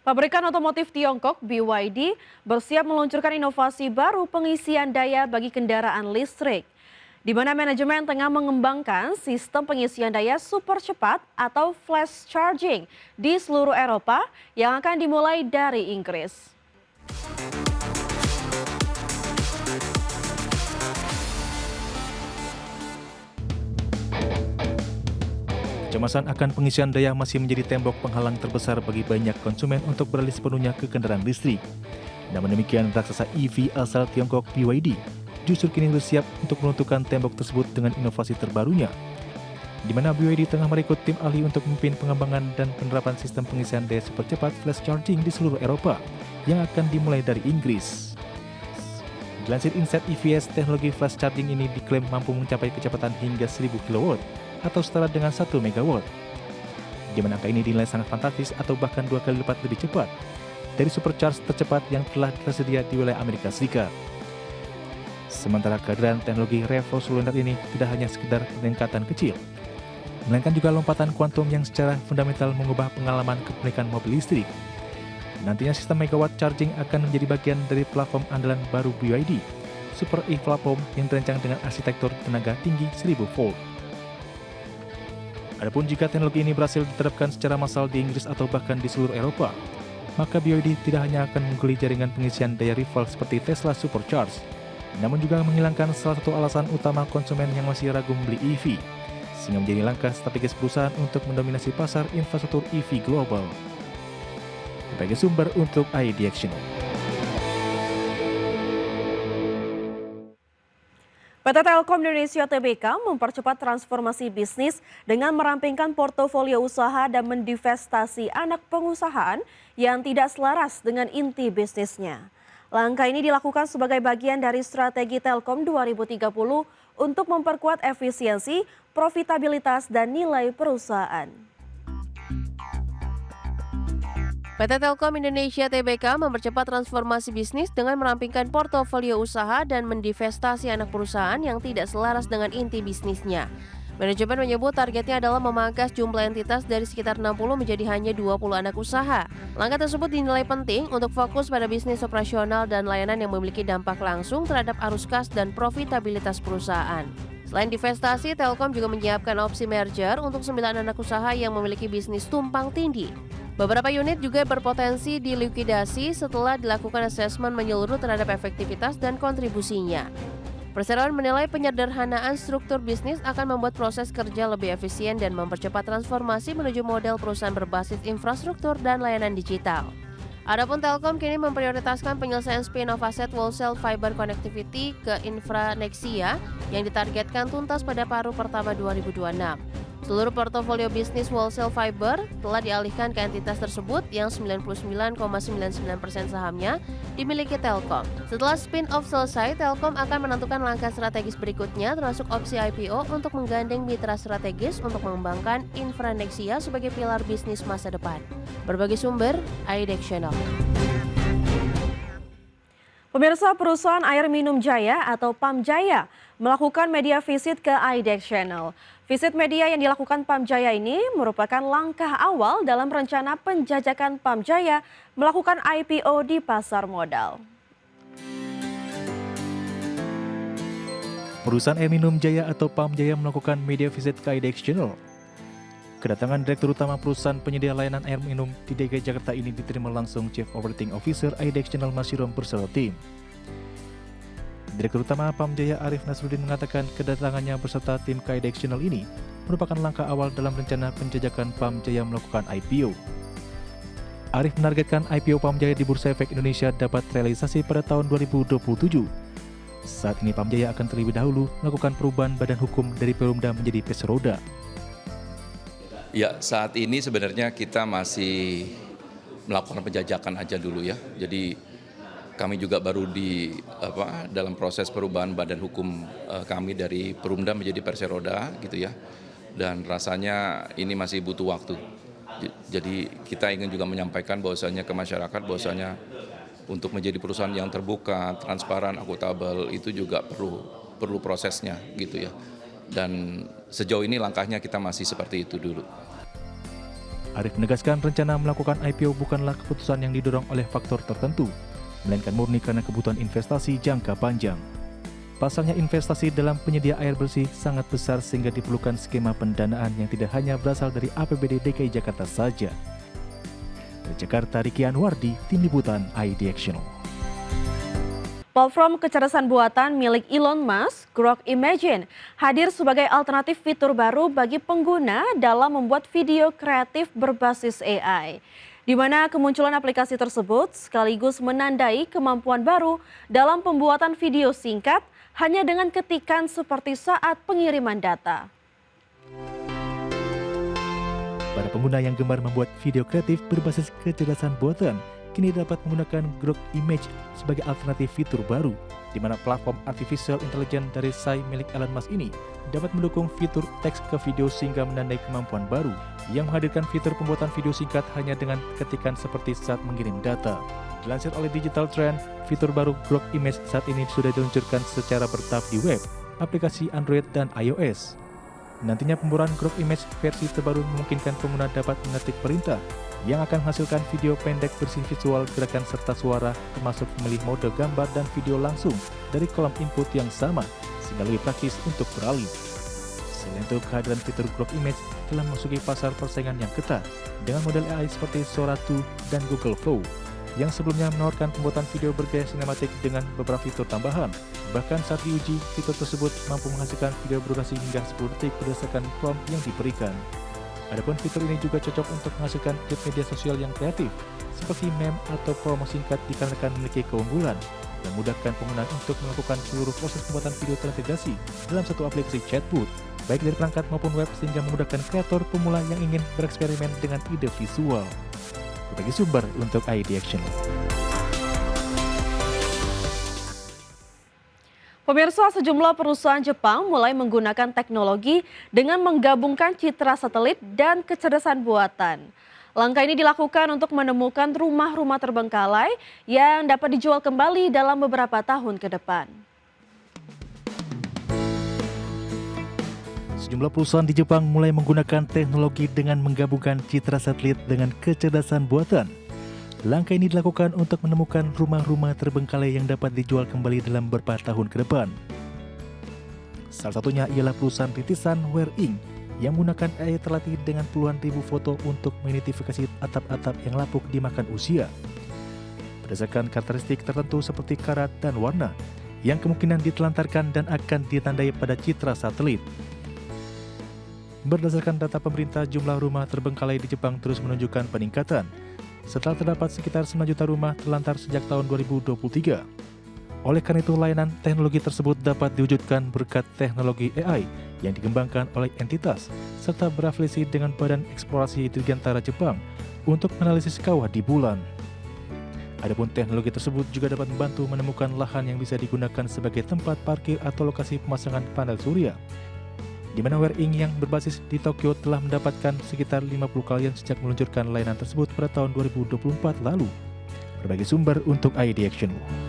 Pabrikan otomotif Tiongkok BYD bersiap meluncurkan inovasi baru pengisian daya bagi kendaraan listrik, di mana manajemen tengah mengembangkan sistem pengisian daya super cepat atau flash charging di seluruh Eropa yang akan dimulai dari Inggris. Kecemasan akan pengisian daya masih menjadi tembok penghalang terbesar bagi banyak konsumen untuk beralih sepenuhnya ke kendaraan listrik. Namun demikian, raksasa EV asal Tiongkok BYD justru kini bersiap untuk menentukan tembok tersebut dengan inovasi terbarunya, di mana BYD tengah merekrut tim ahli untuk memimpin pengembangan dan penerapan sistem pengisian daya super cepat flash charging di seluruh Eropa yang akan dimulai dari Inggris. Dilansir Insight EVS, teknologi flash charging ini diklaim mampu mencapai kecepatan hingga 1000 kW atau setara dengan 1 MW, di mana angka ini dinilai sangat fantastis atau bahkan 2 kali lipat lebih cepat dari supercharge tercepat yang telah tersedia di wilayah Amerika Serikat. Sementara kehadiran teknologi revolusioner ini tidak hanya sekedar peningkatan kecil, melainkan juga lompatan kuantum yang secara fundamental mengubah pengalaman kepemilikan mobil listrik. Nantinya sistem megawatt charging akan menjadi bagian dari platform andalan baru BYD, Super E-Platform yang dirancang dengan arsitektur tenaga tinggi 1000 volt. Adapun jika teknologi ini berhasil diterapkan secara massal di Inggris atau bahkan di seluruh Eropa, maka BYD tidak hanya akan mengguli jaringan pengisian daya rival seperti Tesla Supercharge, namun juga menghilangkan salah satu alasan utama konsumen yang masih ragu membeli EV, sehingga menjadi langkah strategis perusahaan untuk mendominasi pasar infrastruktur EV global. Sebagai sumber untuk iDirectional. PT Telkom Indonesia Tbk mempercepat transformasi bisnis dengan merampingkan portofolio usaha dan mendivestasi anak pengusahaan yang tidak selaras dengan inti bisnisnya. Langkah ini dilakukan sebagai bagian dari strategi Telkom 2030 untuk memperkuat efisiensi, profitabilitas, dan nilai perusahaan. PT Telkom Indonesia Tbk mempercepat transformasi bisnis dengan merampingkan portofolio usaha dan mendivestasi anak perusahaan yang tidak selaras dengan inti bisnisnya. Manajemen menyebut targetnya adalah memangkas jumlah entitas dari sekitar 60 menjadi hanya 20 anak usaha. Langkah tersebut dinilai penting untuk fokus pada bisnis operasional dan layanan yang memiliki dampak langsung terhadap arus kas dan profitabilitas perusahaan. Selain divestasi, Telkom juga menyiapkan opsi merger untuk 9 anak usaha yang memiliki bisnis tumpang tindih. Beberapa unit juga berpotensi dilikuidasi setelah dilakukan asesmen menyeluruh terhadap efektivitas dan kontribusinya. Perseroan menilai penyederhanaan struktur bisnis akan membuat proses kerja lebih efisien dan mempercepat transformasi menuju model perusahaan berbasis infrastruktur dan layanan digital. Adapun Telkom kini memprioritaskan penyelesaian spin-off aset wholesale fiber connectivity ke Infranexia yang ditargetkan tuntas pada paruh pertama 2026. Seluruh portofolio bisnis wholesale fiber telah dialihkan ke entitas tersebut yang 99,99% sahamnya dimiliki Telkom. Setelah spin-off selesai, Telkom akan menentukan langkah strategis berikutnya termasuk opsi IPO untuk menggandeng mitra strategis untuk mengembangkan Infranexia sebagai pilar bisnis masa depan. Berbagai sumber, iDirectional. Pemirsa, perusahaan air minum Jaya atau PAM Jaya melakukan media visit ke iDirectional. Visit media yang dilakukan PAM Jaya ini merupakan langkah awal dalam rencana penjajakan PAM Jaya melakukan IPO di pasar modal. Perusahaan air minum Jaya atau PAM Jaya melakukan media visit ke iDirectional. Kedatangan Direktur Utama perusahaan penyedia layanan air minum di DKI Jakarta ini diterima langsung Chief Operating Officer iDirectional Masyirom bersama tim. Direktur Utama PAM Jaya Arif Nasruddin mengatakan kedatangannya beserta tim iDirectional ini merupakan langkah awal dalam rencana penjajakan PAM Jaya melakukan IPO. Arif menargetkan IPO PAM Jaya di Bursa Efek Indonesia dapat realisasi pada tahun 2027. Saat ini PAM Jaya akan terlebih dahulu melakukan perubahan badan hukum dari Perumda menjadi Pesroda. Ya, saat ini sebenarnya kita masih melakukan penjajakan aja dulu ya. Jadi kami juga baru dalam proses perubahan badan hukum kami dari Perumda menjadi Perseroda gitu ya. Dan rasanya ini masih butuh waktu. Jadi kita ingin juga menyampaikan bahwasanya ke masyarakat bahwasanya untuk menjadi perusahaan yang terbuka, transparan, akuntabel itu juga perlu prosesnya gitu ya. Dan sejauh ini langkahnya kita masih seperti itu dulu. Arif menegaskan rencana melakukan IPO bukanlah keputusan yang didorong oleh faktor tertentu, melainkan murni karena kebutuhan investasi jangka panjang. Pasalnya investasi dalam penyedia air bersih sangat besar sehingga diperlukan skema pendanaan yang tidak hanya berasal dari APBD DKI Jakarta saja. Dari Jakarta, Riki Anwardi, Tim Liputan iDirectional. Platform kecerdasan buatan milik Elon Musk, Grok Imagine, hadir sebagai alternatif fitur baru bagi pengguna dalam membuat video kreatif berbasis AI. Di mana kemunculan aplikasi tersebut sekaligus menandai kemampuan baru dalam pembuatan video singkat hanya dengan ketikan seperti saat pengiriman data. Para pengguna yang gemar membuat video kreatif berbasis kecerdasan buatan kini dapat menggunakan Grok Image sebagai alternatif fitur baru, di mana platform artificial intelligence dari Sai milik Elon Musk ini dapat mendukung fitur teks ke video sehingga menandai kemampuan baru yang menghadirkan fitur pembuatan video singkat hanya dengan ketikan seperti saat mengirim data. Dilansir oleh Digital Trend, fitur baru Grok Image saat ini sudah diluncurkan secara bertahap di web, aplikasi Android dan iOS. Nantinya pembuatan Grok Image versi terbaru memungkinkan pengguna dapat mengetik perintah yang akan menghasilkan video pendek bersih visual, gerakan serta suara, termasuk memilih mode gambar dan video langsung dari kolom input yang sama, sehingga lebih praktis untuk beralih. Selain itu, kehadiran fitur Grok Image telah memasuki pasar persaingan yang ketat dengan model AI seperti Sora 2 dan Google Flow, yang sebelumnya menawarkan pembuatan video bergaya sinematik dengan beberapa fitur tambahan. Bahkan saat diuji, fitur tersebut mampu menghasilkan video berdurasi hingga 10 detik berdasarkan prompt yang diberikan. Adapun fitur ini juga cocok untuk menghasilkan klip media sosial yang kreatif, seperti meme atau promo singkat dikarenakan memiliki keunggulan yang memudahkan pengguna untuk melakukan seluruh proses pembuatan video terintegrasi dalam satu aplikasi chatbot, baik dari perangkat maupun web, sehingga memudahkan kreator pemula yang ingin bereksperimen dengan ide visual. Berbagi sumber untuk iDirectional. Pemirsa, sejumlah perusahaan Jepang mulai menggunakan teknologi dengan menggabungkan citra satelit dan kecerdasan buatan. Langkah ini dilakukan untuk menemukan rumah-rumah terbengkalai yang dapat dijual kembali dalam beberapa tahun ke depan. Sejumlah perusahaan di Jepang mulai menggunakan teknologi dengan menggabungkan citra satelit dengan kecerdasan buatan. Langkah ini dilakukan untuk menemukan rumah-rumah terbengkalai yang dapat dijual kembali dalam beberapa tahun ke depan. Salah satunya ialah perusahaan rintisan Where Ink yang menggunakan AI terlatih dengan puluhan ribu foto untuk mengidentifikasi atap-atap yang lapuk dimakan usia. Berdasarkan karakteristik tertentu seperti karat dan warna, yang kemungkinan ditelantarkan dan akan ditandai pada citra satelit. Berdasarkan data pemerintah, jumlah rumah terbengkalai di Jepang terus menunjukkan peningkatan, setelah terdapat sekitar 9 juta rumah terlantar sejak tahun 2023. Oleh karena itu, layanan teknologi tersebut dapat diwujudkan berkat teknologi AI yang dikembangkan oleh entitas, serta berafiliasi dengan Badan Eksplorasi Dirgantara Jepang untuk menganalisis kawah di bulan. Adapun teknologi tersebut juga dapat membantu menemukan lahan yang bisa digunakan sebagai tempat parkir atau lokasi pemasangan panel surya, di mana Where Ink yang berbasis di Tokyo telah mendapatkan sekitar 50 klien sejak meluncurkan layanan tersebut pada tahun 2024 lalu. Berbagai sumber untuk iDirectional.